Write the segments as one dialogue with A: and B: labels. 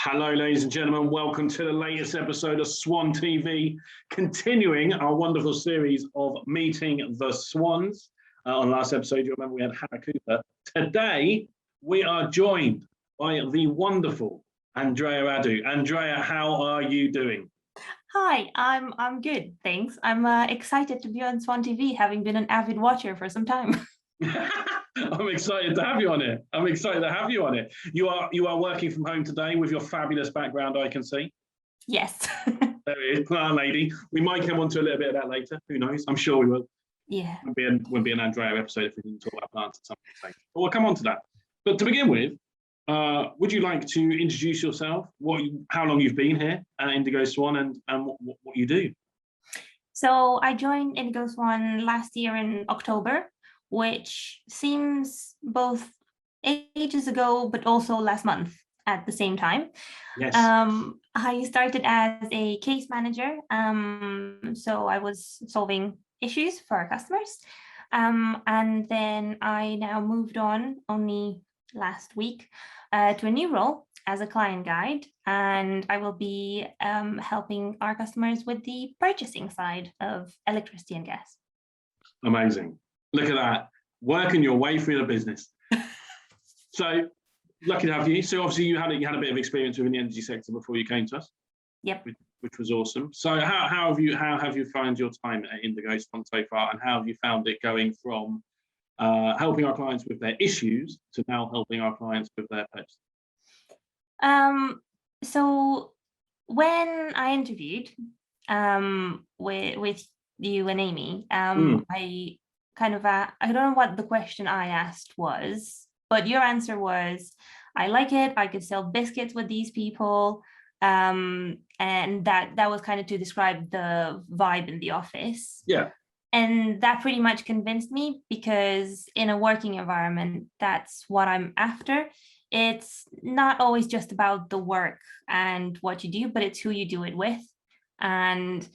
A: Hello, ladies and gentlemen. Welcome to the latest episode of Swan TV, continuing our wonderful series of meeting the swans. On last episode, you remember we had Hannah Cooper. Today, we are joined by the wonderful Andreea Radu. Andreea, how are you doing?
B: Hi, I'm good, thanks. I'm excited to be on Swan TV, having been an avid watcher for some time.
A: I'm excited to have you on it. You are working from home today with your fabulous background, I can see.
B: Yes.
A: There it is, lady. We might come on to a little bit of that later. Who knows? I'm sure we will.
B: Yeah.
A: Wouldn't be an Andreea episode if we didn't talk about plants at some point. But we'll come on to that. But to begin with, would you like to introduce yourself? How long you've been here at Indigo Swan and what you do?
B: So I joined Indigo Swan last year in October, which seems both ages ago, but also last month at the same time.
A: Yes.
B: I started as a case manager. So I was solving issues for our customers. And then I now moved on only last week to a new role as a client guide, and I will be helping our customers with the purchasing side of electricity and gas.
A: Amazing. Look at that. Working your way through the business. So lucky to have you. So obviously you had a bit of experience within the energy sector before you came to us.
B: Yep.
A: Which was awesome. So how have you found your time at Indigo Swan so far, and how have you found it going from helping our clients with their issues to now helping our clients with their purchases?
B: So when I interviewed with you and Amy, I kind of I don't know what the question I asked was, but your answer was, I like it, I could sell biscuits with these people, and that was kind of to describe the vibe in the office.
A: Yeah.
B: And that pretty much convinced me, because in a working environment, that's what I'm after. It's not always just about the work and what you do, but it's who you do it with. And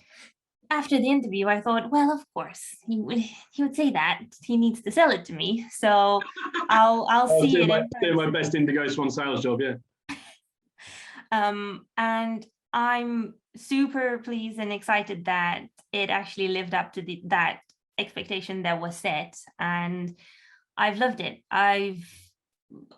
B: after the interview, I thought, well, of course, he would say that. He needs to sell it to me. So I'll see it.
A: Do my best Indigo Swan sales job, yeah.
B: And I'm super pleased and excited that it actually lived up to that expectation that was set. And I've loved it.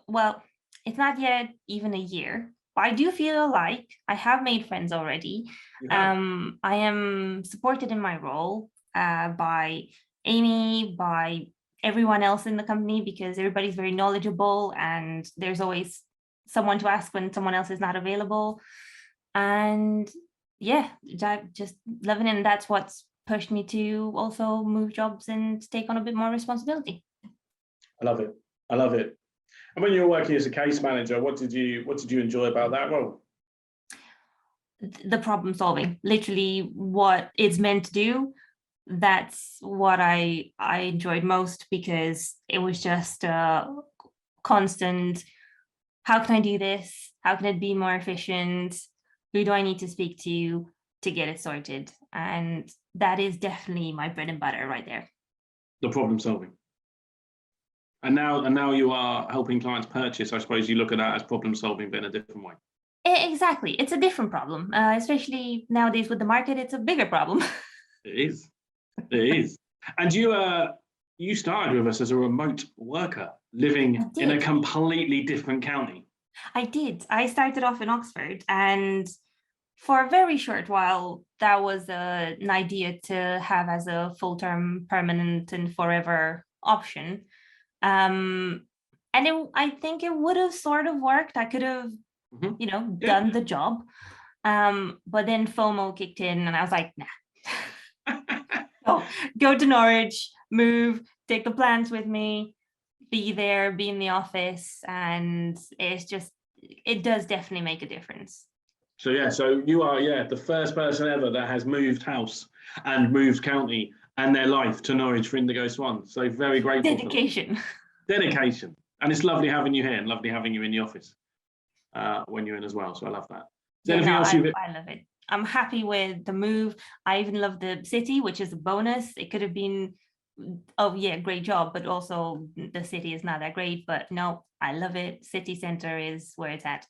B: Well, it's not yet even a year, but I do feel like I have made friends already. I am supported in my role by Amy, by everyone else in the company, because everybody's very knowledgeable and there's always someone to ask when someone else is not available. And yeah, just loving it. And that's what's pushed me to also move jobs and take on a bit more responsibility.
A: I love it. And when you were working as a case manager, what did you enjoy about that role?
B: The problem solving, literally what it's meant to do. That's what I enjoyed most, because it was just a constant, how can I do this? How can it be more efficient? Who do I need to speak to get it sorted? And that is definitely my bread and butter right there.
A: The problem solving. And now you are helping clients purchase. I suppose you look at that as problem solving, but in a different way.
B: Exactly. It's a different problem, especially nowadays with the market. It's a bigger problem.
A: It is. And you started with us as a remote worker, living in a completely different county.
B: I did. I started off in Oxford, and for a very short while, that was an idea to have as a full-term, permanent and forever option. And I think it would have sort of worked. I could have, done the job. But then FOMO kicked in and I was like, nah. Oh, go to Norwich, move, take the plants with me, be there, be in the office. And it does definitely make a difference.
A: So you are, the first person ever that has moved house and moved county and their life to Norwich for Indigo Swan. So very grateful. Dedication. And it's lovely having you here and lovely having you in the office when you're in as well. So I love that.
B: I love it. I'm happy with the move. I even love the city, which is a bonus. It could have been, great job, but also the city is not that great. But no, I love it. City center is where it's at.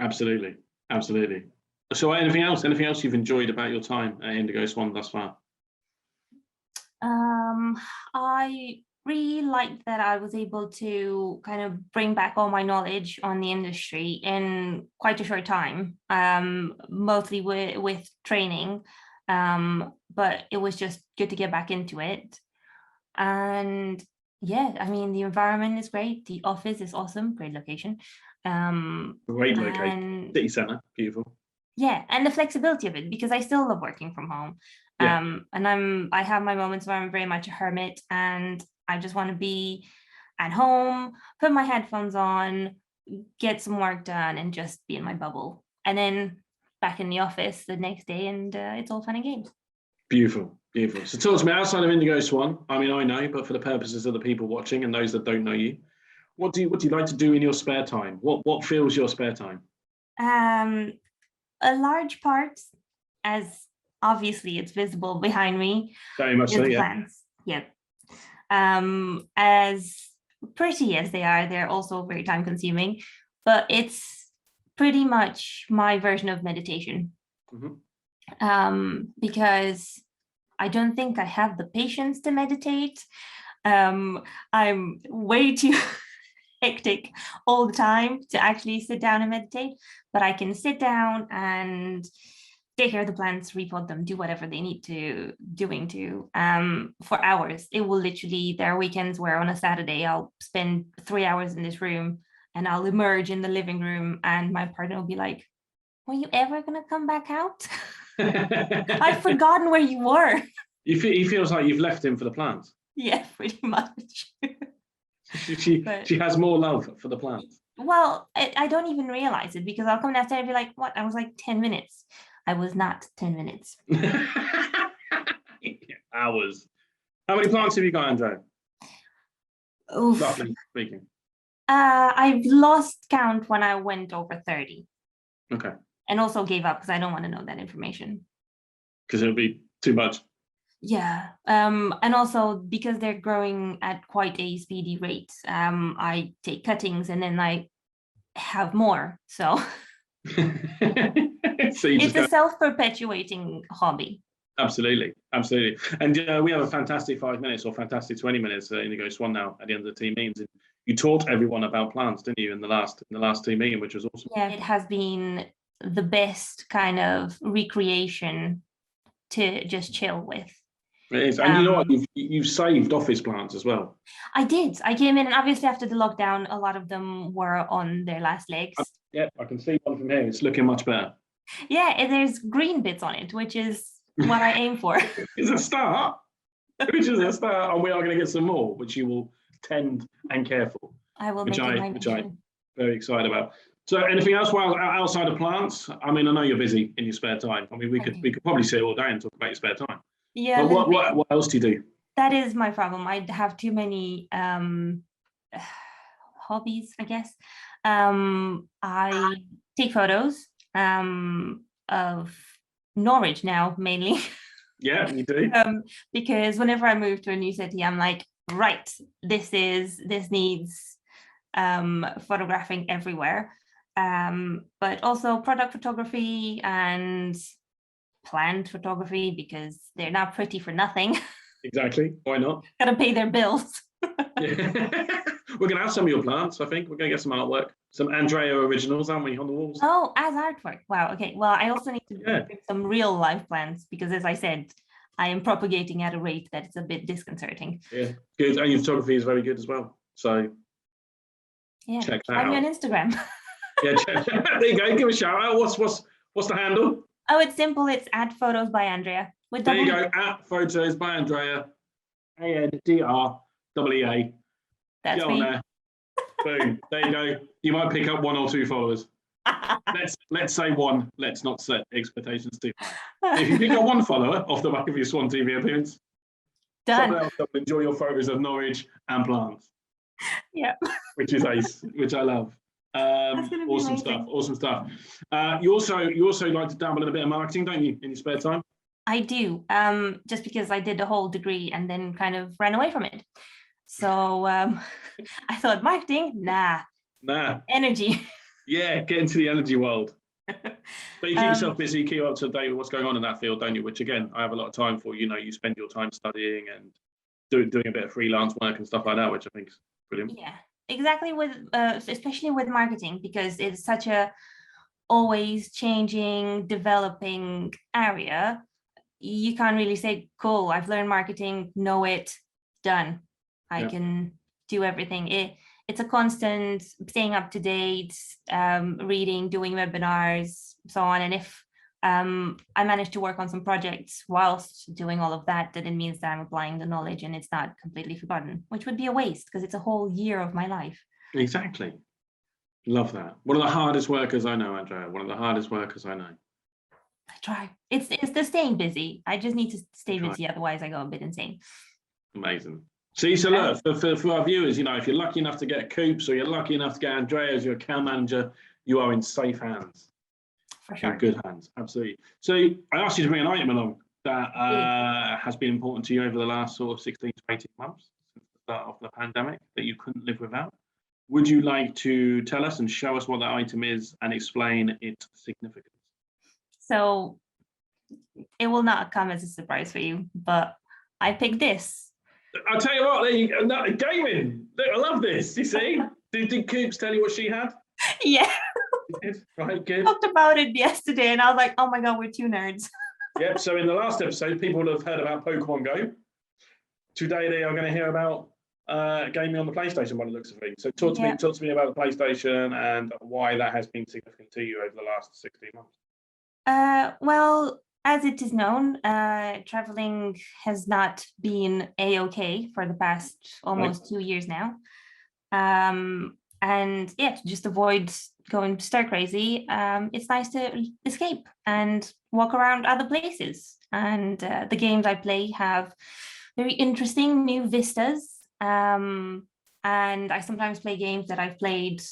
A: Absolutely, absolutely. So anything else? Anything else you've enjoyed about your time at Indigo Swan thus far?
B: I really liked that I was able to kind of bring back all my knowledge on the industry in quite a short time, mostly with training. But it was just good to get back into it. And yeah, I mean, the environment is great. The office is awesome, great location.
A: Great location,
B: And
A: city centre, beautiful.
B: yeah, and the flexibility of it, because I still love working from home.
A: Yeah,
B: And I have my moments where I'm very much a hermit and I just want to be at home, put my headphones on, get some work done, and just be in my bubble. And then back in the office the next day, and it's all fun and games.
A: beautiful, beautiful. So talk to me outside of Indigo Swan. I mean, I know, but for the purposes of the people watching and those that don't know you, what do you like to do in your spare time? What fills your spare time?
B: Um, a large part, as obviously it's visible behind me,
A: Very much so,
B: is
A: yeah.
B: plants. Yep. As pretty as they are, they're also very time consuming, but it's pretty much my version of meditation. Because I don't think I have the patience to meditate. I'm way too hectic all the time to actually sit down and meditate, but I can sit down and take care of the plants, repot them, do whatever they need to for hours. It will literally, there are weekends where on a Saturday I'll spend 3 hours in this room and I'll emerge in the living room and my partner will be like, were you ever gonna come back out? I've forgotten where you were.
A: He feels like you've left him for the plants.
B: Yeah, pretty much.
A: She has more love for the plants.
B: Well, I don't even realize it because I'll come downstairs and be like, what? I was like 10 minutes. I was not 10 minutes.
A: Hours. How many plants have you got, Andreea?
B: Oof.
A: Roughly speaking.
B: I've lost count when I went over 30.
A: Okay.
B: And also gave up because I don't want to know that information.
A: Because it would be too much.
B: Yeah. And also because they're growing at quite a speedy rate, I take cuttings and then I have more. So, it's a self-perpetuating hobby.
A: Absolutely, absolutely. And we have a fantastic 5 minutes or fantastic 20 minutes at Indigo Swan now at the end of the team meetings. And you taught everyone about plants, didn't you, in the last team meeting, which was awesome.
B: Yeah, it has been the best kind of recreation to just chill with.
A: It is. And you know what? You've saved office plants as well.
B: I did. I came in and obviously after the lockdown, a lot of them were on their last legs.
A: Yeah, I can see one from here. It's looking much better.
B: Yeah, and there's green bits on it, which is what I aim for.
A: It's a start. Which is a start. And we are going to get some more, which you will tend and care for.
B: I will make it my mission.
A: I'm very excited about. So anything else outside of plants? I mean, I know you're busy in your spare time. I mean, we could probably sit all day and talk about your spare time.
B: Yeah.
A: But what else do you do?
B: That is my problem. I have too many hobbies, I guess. I take photos of Norwich now, mainly.
A: Yeah, you do.
B: Because whenever I move to a new city, I'm like, right, this needs photographing everywhere. But also product photography and plant photography because they're not pretty for nothing.
A: Exactly. Why not?
B: Gotta pay their bills.
A: Yeah. We're gonna have some of your plants. I think we're gonna get some artwork, some Andreea originals, aren't we, on the walls?
B: Oh, as artwork. Wow. Okay. Well, I also need to bring some real life plants because, as I said, I am propagating at a rate that it's a bit disconcerting.
A: Yeah, good. And your photography is very good as well. So
B: yeah,
A: check that
B: I'm
A: out.
B: on Instagram.
A: Yeah, there you go. Give a shout out. What's the handle?
B: Oh, it's simple. It's @photos by Andreea.
A: There you go. @photos by Andreea. ANDREA.
B: That's
A: Get
B: me.
A: on there. Boom. There you go. You might pick up 1 or 2 followers. Let's say 1. Let's not set expectations too high. If you pick up 1 follower off the back of your Swan TV appearance,
B: done.
A: Someone else will enjoy your photos of Norwich and plants.
B: Yeah.
A: Which is ace, which I love. Awesome stuff. Awesome stuff. You also like to dabble in a bit of marketing, don't you, in your spare time?
B: I do. Just because I did a whole degree and then kind of ran away from it. So I thought marketing, nah. Energy.
A: Yeah, get into the energy world. But you keep
B: Um,
A: yourself busy, keep up to date with what's going on in that field, don't you? Which again, I have a lot of time for. You spend your time studying and doing a bit of freelance work and stuff like that, which I think is brilliant.
B: yeah, exactly. With especially with marketing, because it's such a always changing, developing area. You can't really say, cool, I've learned marketing, know it, done. I
A: Yeah.
B: can do everything. It's a constant staying up to date, reading, doing webinars, so on. And if I managed to work on some projects whilst doing all of that, then it means that I'm applying the knowledge and it's not completely forgotten, which would be a waste because it's a whole year of my life.
A: Exactly. Love that. One of the hardest workers I know, Andrea. One of the hardest workers I know.
B: I try. It's the staying busy. I just need to stay
A: Try.
B: busy, otherwise I go a bit insane.
A: Amazing. See, so look, for our viewers, if you're lucky enough to get Coops or you're lucky enough to get Andrea as your account manager, you are in safe hands.
B: For sure.
A: In good hands, absolutely. So I asked you to bring an item along that has been important to you over the last sort of 16 to 18 months since the start of the pandemic that you couldn't live without. Would you like to tell us and show us what that item is and explain its significance?
B: So it will not come as a surprise for you, but I picked this.
A: I'll tell you what, there you go. Gaming. I love this. You see? Did Coops tell you what she had?
B: Yeah.
A: Right, good.
B: Talked about it yesterday and I was like, oh my God, we're two nerds.
A: Yep, so in the last episode, people will have heard about Pokemon Go. Today, they are going to hear about gaming on the PlayStation by the looks of things. So talk to me about the PlayStation and why that has been significant to you over the last 16 months.
B: Well, as it is known, traveling has not been a-okay for the past almost 2 years now. And yeah, to just avoid going stir crazy, it's nice to escape and walk around other places. And the games I play have very interesting new vistas. And I sometimes play games that I've played,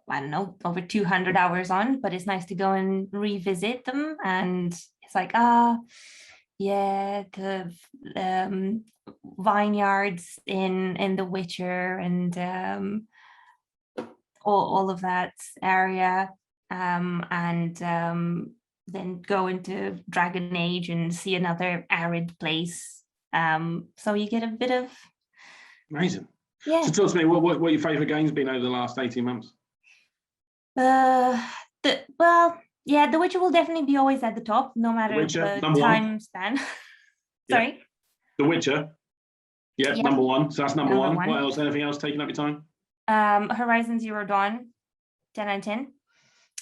B: I don't know, over 200 hours on, but it's nice to go and revisit them. And it's like, yeah, the vineyards in The Witcher and all of that area, and then go into Dragon Age and see another arid place. So you get a bit of
A: amazing.
B: Yeah.
A: So talk to me, what your favourite game's been over the last 18 months?
B: The Witcher will definitely be always at the top, no matter the time span. Sorry?
A: Yeah. The Witcher. Yeah, yep. Number one. So that's number one. What else? Anything else taking up your time?
B: Horizon Zero Dawn, 10 out of 10.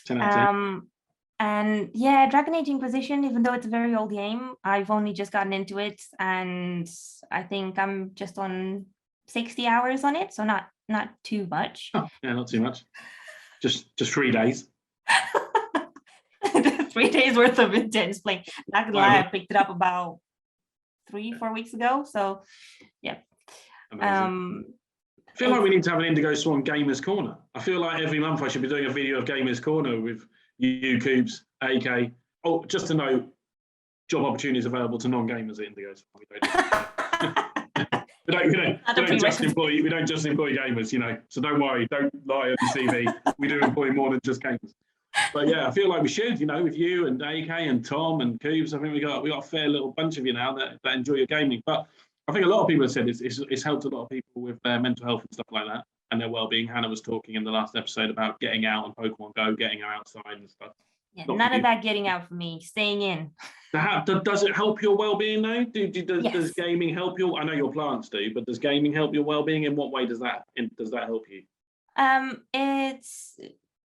A: 10 out of 10.
B: And yeah, Dragon Age Inquisition, even though it's a very old game, I've only just gotten into it, and I think I'm just on 60 hours on it, so not too much.
A: Oh, yeah, not too much. Just 3 days.
B: 3 days worth of intense playing. Not gonna lie, I picked it up about 3-4 weeks ago. So yeah.
A: Amazing. I feel like we need to have an Indigo Swan Gamers Corner. I feel like every month I should be doing a video of Gamers Corner with you, Coops, AK. Oh, just to note, job opportunities available to non-gamers at Indigo Swan. We don't just employ gamers, So don't worry, don't lie on the CV. We do employ more than just gamers. But yeah, I feel like we should, with you and AK and Tom and Coops. I think we got a fair little bunch of you now that enjoy your gaming. But I think a lot of people have said it's helped a lot of people with their mental health and stuff like that and their well-being. Hannah was talking in the last episode about getting out on Pokemon Go, getting her outside and stuff.
B: Yeah, none of that getting out for me, staying in.
A: Does it help your well-being though? Does gaming help you? I know your plants do, but does gaming help your well-being? In what way does that help you?
B: It's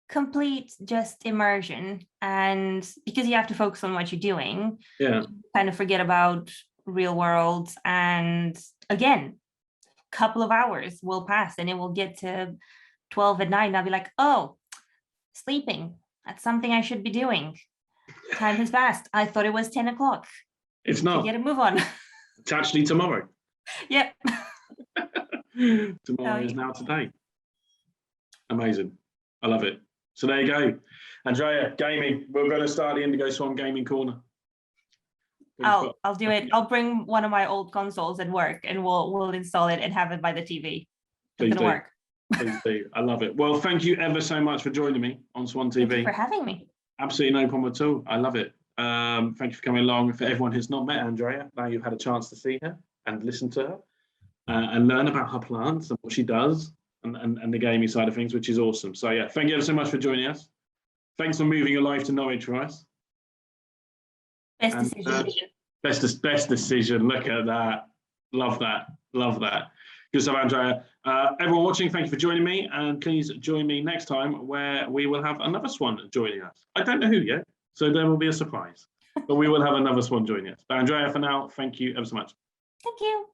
B: complete just immersion, and because you have to focus on what you're doing, you kind of forget about real world, and again, a couple of hours will pass and it will get to 12 at night and I'll be like, oh, sleeping, that's something I should be doing. Time has passed. I thought it was 10 o'clock.
A: It's not.
B: Get a move on.
A: It's actually tomorrow.
B: Yep.
A: Tomorrow is now today. Amazing. I love it. So there you go. Andrea, gaming. We're going to start the Indigo Swan Gaming Corner.
B: I'll do it. I'll bring one of my old consoles at work and we'll install it and have it by the TV. It's going to work.
A: Please do. I love it. Well, thank you ever so much for joining me on Swan TV.
B: Thank you for having me.
A: Absolutely no problem at all. I love it. Thank you for coming along. For everyone who's not met Andreea, now you've had a chance to see her and listen to her and learn about her plants and what she does and the gaming side of things, which is awesome. So yeah, thank you ever so much for joining us. Thanks for moving your life to Norwich for us.
B: Best decision.
A: Best decision. Look at that. Love that. Love that. Good stuff, Andreea. Everyone watching, thank you for joining me. And please join me next time where we will have another swan joining us. I don't know who yet, so there will be a surprise. But we will have another swan joining us. But Andreea, for now, thank you ever so much.
B: Thank you.